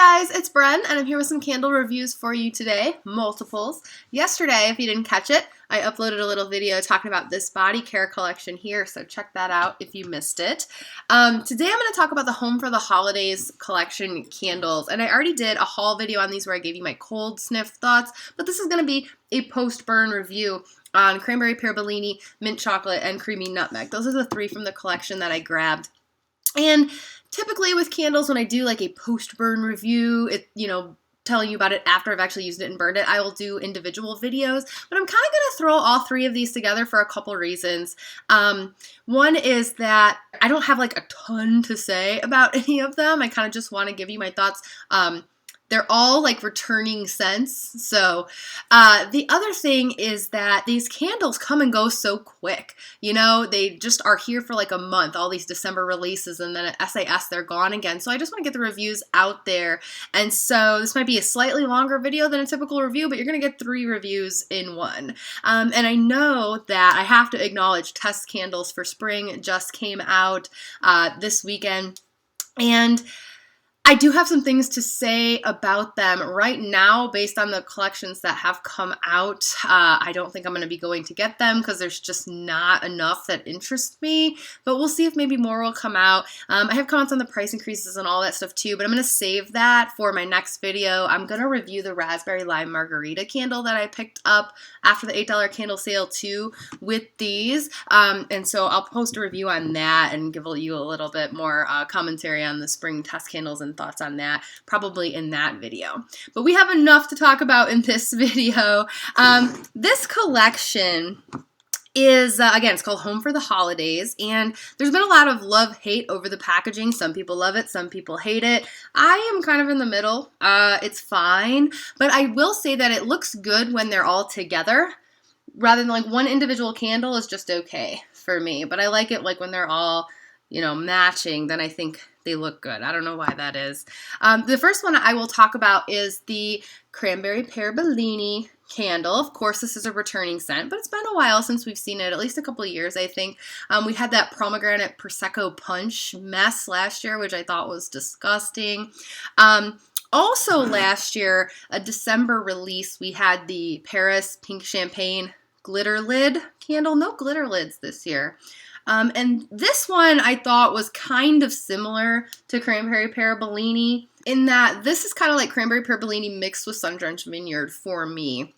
guys, it's Bren, and I'm here with some candle reviews for you today, multiples. Yesterday, if you didn't catch it, I uploaded a little video talking about this body care collection here, so check that out if you missed it. Today I'm going to talk about the Home for the Holidays collection candles, and I already did a haul video on these where I gave you my cold sniff thoughts, but this is going to be a post-burn review on Cranberry, Pear, Bellini, Mint Chocolate, and Creamy Nutmeg. Those are the three from the collection that I grabbed. And typically with candles, when I do like a post-burn review, telling you about it after I've actually used it and burned it, I will do individual videos. But I'm kind of going to throw all three of these together for a couple reasons. One is that I don't have like a ton to say about any of them. I kind of just want to give you my thoughts. They're all like returning scents. So the other thing is that these candles come and go so quick. You know, they just are here for like a month, all these December releases, and then at SAS they're gone again. So I just want to get the reviews out there. And so this might be a slightly longer video than a typical review, but you're going to get 3 reviews in one. And I know that I have to acknowledge test candles for spring just came out this weekend. And I do have some things to say about them right now based on the collections that have come out. I don't think I'm going to be going to get them because there's just not enough that interest me, but we'll see if maybe more will come out. I have comments on the price increases and all that stuff too, but I'm going to save that for my next video. I'm going to review the Raspberry Lime Margarita candle that I picked up after the $8 candle sale too with these, and so I'll post a review on that and give you a little bit more commentary on the spring test candles and thoughts on that, probably in that video. But we have enough to talk about in this video. This collection is, again, it's called Home for the Holidays, and there's been a lot of love-hate over the packaging. Some people love it, some people hate it. I am kind of in the middle. It's fine, but I will say that it looks good when they're all together, rather than like one individual candle is just okay for me, but I like it like when they're all, matching, then I think they look good. I don't know why that is. The first one I will talk about is the Cranberry Pear Bellini candle. Of course, this is a returning scent, but it's been a while since we've seen it, at least a couple of years, I think. We had that pomegranate Prosecco punch mess last year, which I thought was disgusting. Also last year, a December release, we had the Paris Pink Champagne glitter lid candle. No glitter lids this year. And this one I thought was kind of similar to Cranberry Pear Bellini in that this is kind of like Cranberry Pear Bellini mixed with Sun-Drenched Vineyard for me.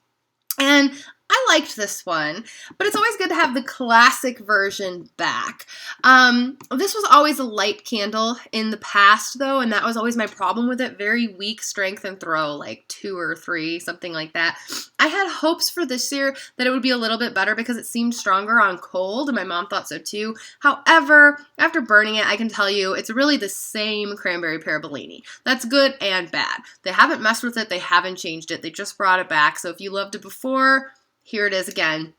And I liked this one, but it's always good to have the classic version back. This was always a light candle in the past, though, and that was always my problem with it. Very weak strength and throw, like 2 or 3, something like that. I had hopes for this year that it would be a little bit better because it seemed stronger on cold, and my mom thought so too. However, after burning it, I can tell you it's really the same Cranberry Pear Bellini. That's good and bad. They haven't messed with it. They haven't changed it. They just brought it back. So if you loved it before, here it is again,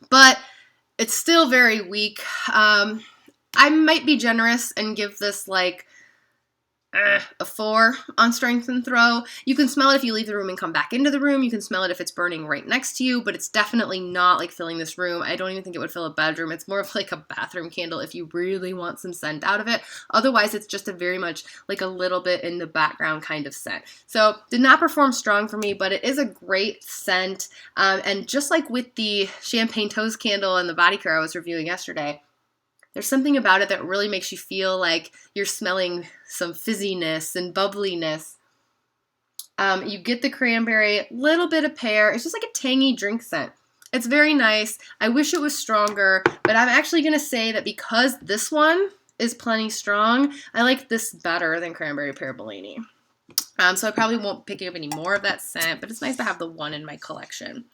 but it's still very weak. I might be generous and give this like a 4 on strength and throw. You can smell it if you leave the room and come back into the room. You can smell it if it's burning right next to you, but it's definitely not like filling this room. I don't even think it would fill a bedroom. It's more of like a bathroom candle if you really want some scent out of it. Otherwise, it's just a very much like a little bit in the background kind of scent. So did not perform strong for me, but it is a great scent. And just like with the Champagne Toast candle and the body care I was reviewing yesterday, there's something about it that really makes you feel like you're smelling some fizziness and bubbliness. You get the cranberry, a little bit of pear. It's just like a tangy drink scent. It's very nice. I wish it was stronger, but I'm actually going to say that because this one is plenty strong, I like this better than Cranberry Pear Bellini. So I probably won't pick up any more of that scent, but it's nice to have the one in my collection.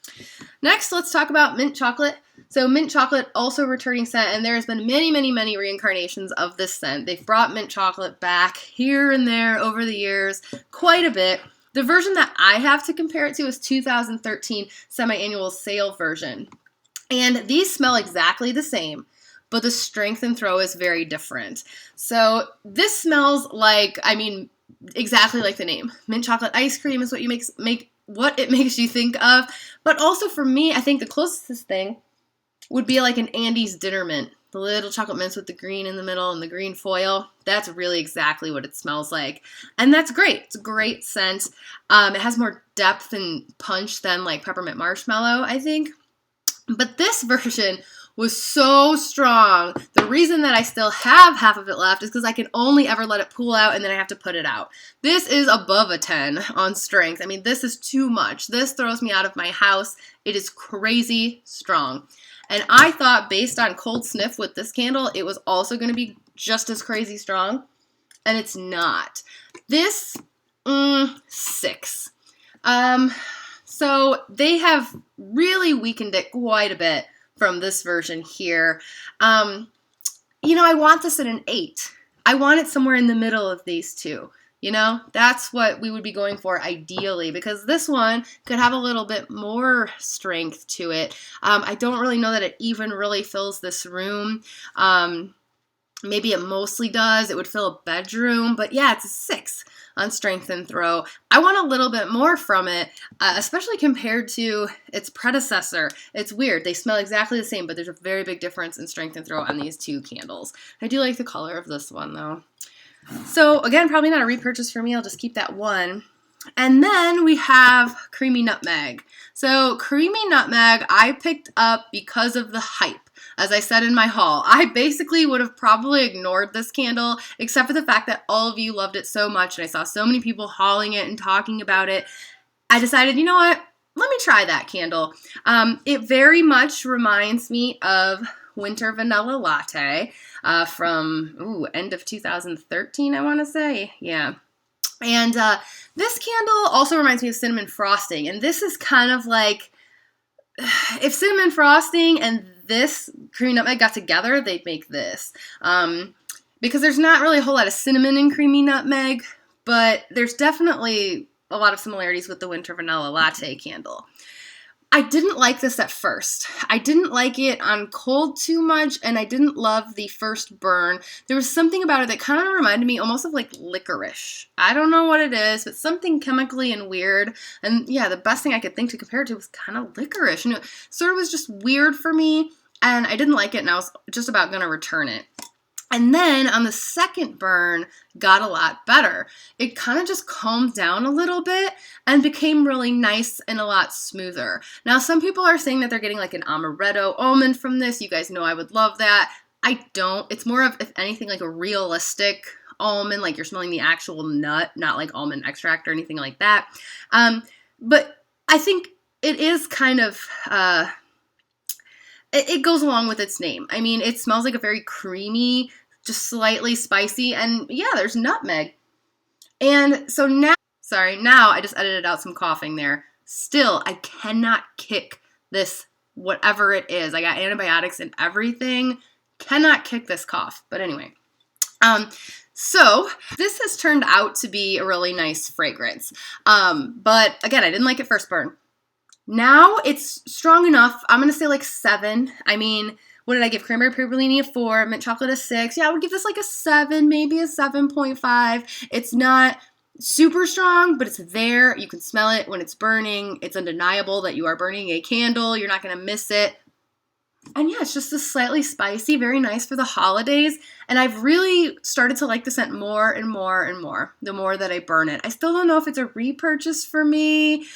Next, let's talk about Mint Chocolate. So Mint Chocolate, also returning scent, and there has been many, many, many reincarnations of this scent. They've brought Mint Chocolate back here and there over the years, quite a bit. The version that I have to compare it to is 2013 semi-annual sale version. And these smell exactly the same, but the strength and throw is very different. So this smells like, exactly like the name. Mint chocolate ice cream is what it makes you think of. But also for me, I think the closest thing would be like an Andy's Dinner Mint the little chocolate mints with the green in the middle and the green foil. That's really exactly what it smells like. And that's great. It's a great scent. It has more depth and punch than like peppermint marshmallow, I think. But this version was so strong. The reason that I still have half of it left is because I can only ever let it pool out and then I have to put it out. This is above a 10 on strength. I mean, this is too much. This throws me out of my house. It is crazy strong. And I thought based on cold sniff with this candle, it was also going to be just as crazy strong. And it's not. This, 6. So they have really weakened it quite a bit from this version here. You know, I want this at an 8. I want it somewhere in the middle of these two. You know, that's what we would be going for ideally, because this one could have a little bit more strength to it. I don't really know that it even really fills this room. Maybe it mostly does. It would fill a bedroom, but yeah, it's a 6 on strength and throw. I want a little bit more from it, especially compared to its predecessor. It's weird. They smell exactly the same, but there's a very big difference in strength and throw on these two candles. I do like the color of this one though. So again, probably not a repurchase for me. I'll just keep that one. And then we have Creamy Nutmeg. So Creamy Nutmeg I picked up because of the hype. As I said in my haul, I basically would have probably ignored this candle except for the fact that all of you loved it so much and I saw so many people hauling it and talking about it. I decided, you know what? Let me try that candle. It very much reminds me of Winter Vanilla Latte from end of 2013, I want to say. Yeah. And this candle also reminds me of Cinnamon Frosting. And this is kind of like, if Cinnamon Frosting and this Creamy Nutmeg got together, they'd make this. Because there's not really a whole lot of cinnamon in Creamy Nutmeg, but there's definitely a lot of similarities with the Winter Vanilla Latte candle. I didn't like this at first. I didn't like it on cold too much, and I didn't love the first burn. There was something about it that kind of reminded me almost of like licorice. I don't know what it is, but something chemically and weird. And yeah, the best thing I could think to compare it to was kind of licorice. And it sort of was just weird for me, and I didn't like it, and I was just about going to return it. And then on the second burn, got a lot better. It kind of just calmed down a little bit and became really nice and a lot smoother. Now, some people are saying that they're getting like an amaretto almond from this. You guys know I would love that. I don't. It's more of, if anything, like a realistic almond, like you're smelling the actual nut, not like almond extract or anything like that. But I think it is kind of... it goes along with its name. I mean, it smells like a very creamy, just slightly spicy, and yeah, there's nutmeg. And so now I just edited out some coughing there. Still, I cannot kick this, whatever it is. I got antibiotics and everything. Cannot kick this cough. But anyway. So this has turned out to be a really nice fragrance. But again, I didn't like it first burn. Now it's strong enough. I'm going to say like 7. I mean, what did I give? Cranberry Pear Bellini a 4, mint chocolate a 6. Yeah, I would give this like a 7, maybe a 7.5. It's not super strong, but it's there. You can smell it when it's burning. It's undeniable that you are burning a candle. You're not going to miss it. And yeah, it's just a slightly spicy, very nice for the holidays. And I've really started to like the scent more and more and more the more that I burn it. I still don't know if it's a repurchase for me.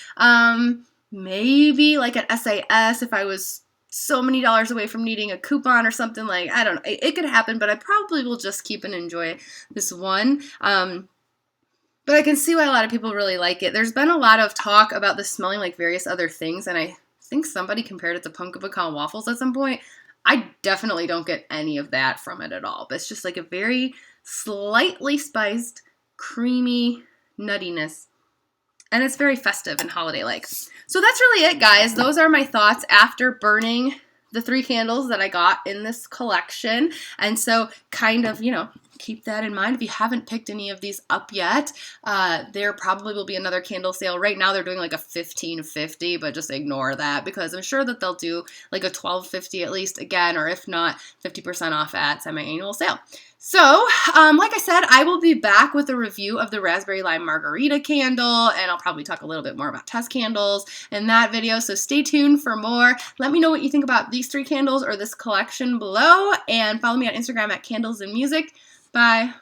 Maybe like at SAS if I was so many dollars away from needing a coupon or something, like, I don't know. It could happen, but I probably will just keep and enjoy this one. But I can see why a lot of people really like it. There's been a lot of talk about this smelling like various other things, and I think somebody compared it to pumpkin pecan waffles at some point. I definitely don't get any of that from it at all. But it's just like a very slightly spiced, creamy nuttiness. And it's very festive and holiday-like. So that's really it, guys. Those are my thoughts after burning the 3 candles that I got in this collection. And so kind of, you know, keep that in mind. If you haven't picked any of these up yet, there probably will be another candle sale. Right now they're doing like a $15.50, but just ignore that because I'm sure that they'll do like a $12.50 at least again, or if not, 50% off at semi-annual sale. So, like I said, I will be back with a review of the Raspberry Lime Margarita candle, and I'll probably talk a little bit more about test candles in that video, so stay tuned for more. Let me know what you think about these 3 candles or this collection below, and follow me on Instagram at Candles and Music. Bye!